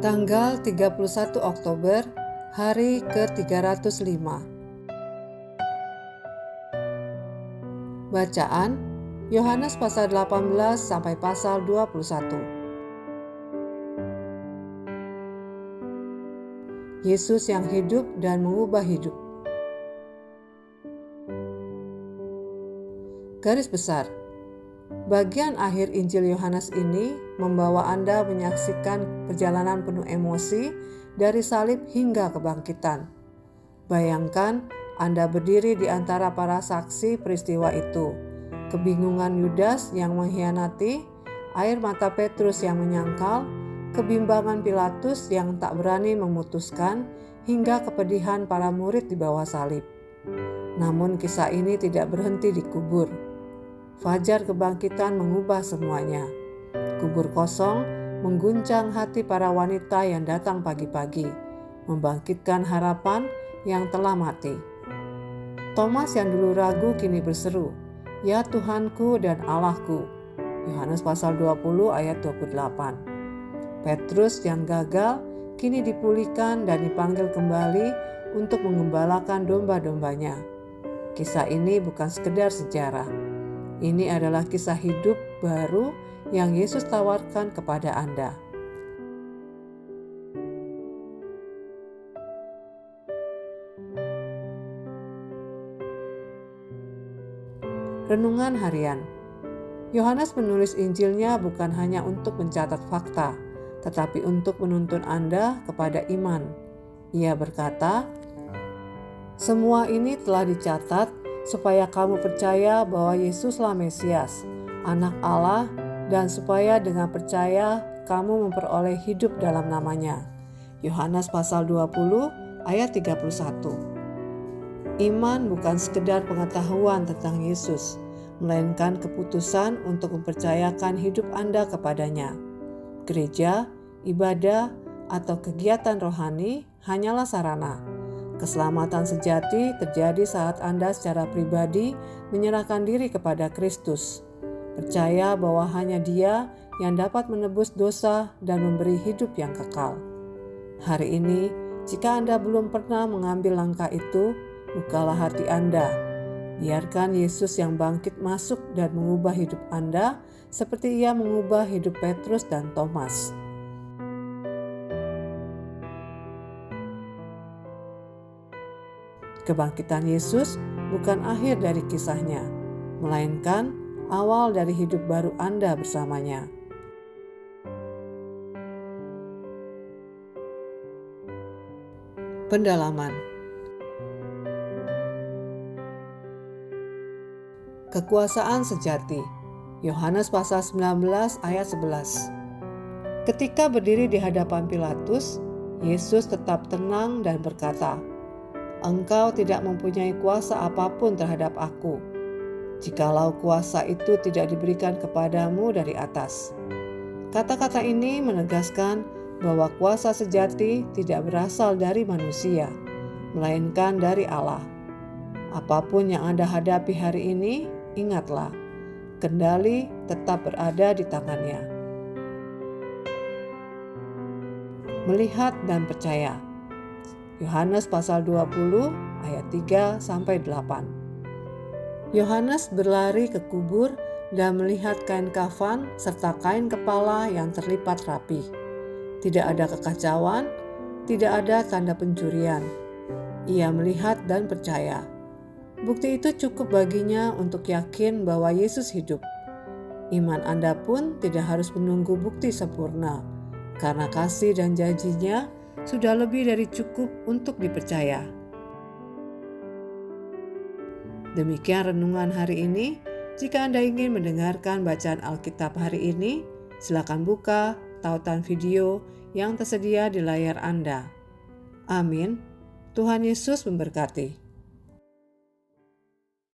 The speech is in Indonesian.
Tanggal 31 Oktober, hari ke-305. Bacaan Yohanes pasal 18 sampai pasal 21. Yesus yang hidup dan mengubah hidup. Garis besar. Bagian akhir Injil Yohanes ini membawa Anda menyaksikan perjalanan penuh emosi dari salib hingga kebangkitan. Bayangkan Anda berdiri di antara para saksi peristiwa itu. Kebingungan Yudas yang mengkhianati, air mata Petrus yang menyangkal, kebimbangan Pilatus yang tak berani memutuskan, hingga kepedihan para murid di bawah salib. Namun kisah ini tidak berhenti di kubur. Fajar kebangkitan mengubah semuanya. Kubur kosong mengguncang hati para wanita yang datang pagi-pagi, membangkitkan harapan yang telah mati. Thomas yang dulu ragu kini berseru, "Ya Tuhanku dan Allahku." Yohanes pasal 20 ayat 28. Petrus yang gagal kini dipulihkan dan dipanggil kembali untuk mengembalakan domba-dombanya. Kisah ini bukan sekedar sejarah. Ini adalah kisah hidup baru yang Yesus tawarkan kepada Anda. Renungan harian. Yohanes menulis Injilnya bukan hanya untuk mencatat fakta, tetapi untuk menuntun Anda kepada iman. Ia berkata, "Semua ini telah dicatat supaya kamu percaya bahwa Yesuslah Mesias, Anak Allah, dan supaya dengan percaya kamu memperoleh hidup dalam namanya." Yohanes pasal 20 ayat 31. Iman bukan sekedar pengetahuan tentang Yesus, melainkan keputusan untuk mempercayakan hidup Anda kepadanya. Gereja, ibadah, atau kegiatan rohani hanyalah sarana. Keselamatan sejati terjadi saat Anda secara pribadi menyerahkan diri kepada Kristus. Percaya bahwa hanya Dia yang dapat menebus dosa dan memberi hidup yang kekal. Hari ini, jika Anda belum pernah mengambil langkah itu, bukalah hati Anda. Biarkan Yesus yang bangkit masuk dan mengubah hidup Anda seperti Ia mengubah hidup Petrus dan Thomas. Kebangkitan Yesus bukan akhir dari kisahnya, melainkan awal dari hidup baru Anda bersamanya. Pendalaman. Kekuasaan sejati. Yohanes pasal 19 ayat 11. Ketika berdiri di hadapan Pilatus, Yesus tetap tenang dan berkata, "Engkau tidak mempunyai kuasa apapun terhadap aku, jikalau kuasa itu tidak diberikan kepadamu dari atas." Kata-kata ini menegaskan bahwa kuasa sejati tidak berasal dari manusia, melainkan dari Allah. Apapun yang Anda hadapi hari ini, ingatlah, kendali tetap berada di tangannya. Melihat dan percaya. Yohanes pasal 20 ayat 3-8. Yohanes berlari ke kubur dan melihat kain kafan serta kain kepala yang terlipat rapi. Tidak ada kekacauan, tidak ada tanda pencurian. Ia melihat dan percaya. Bukti itu cukup baginya untuk yakin bahwa Yesus hidup. Iman Anda pun tidak harus menunggu bukti sempurna, karena kasih dan janjinya sudah lebih dari cukup untuk dipercaya. Demikian renungan hari ini. Jika Anda ingin mendengarkan bacaan Alkitab hari ini, silakan buka tautan video yang tersedia di layar Anda. Amin. Tuhan Yesus memberkati.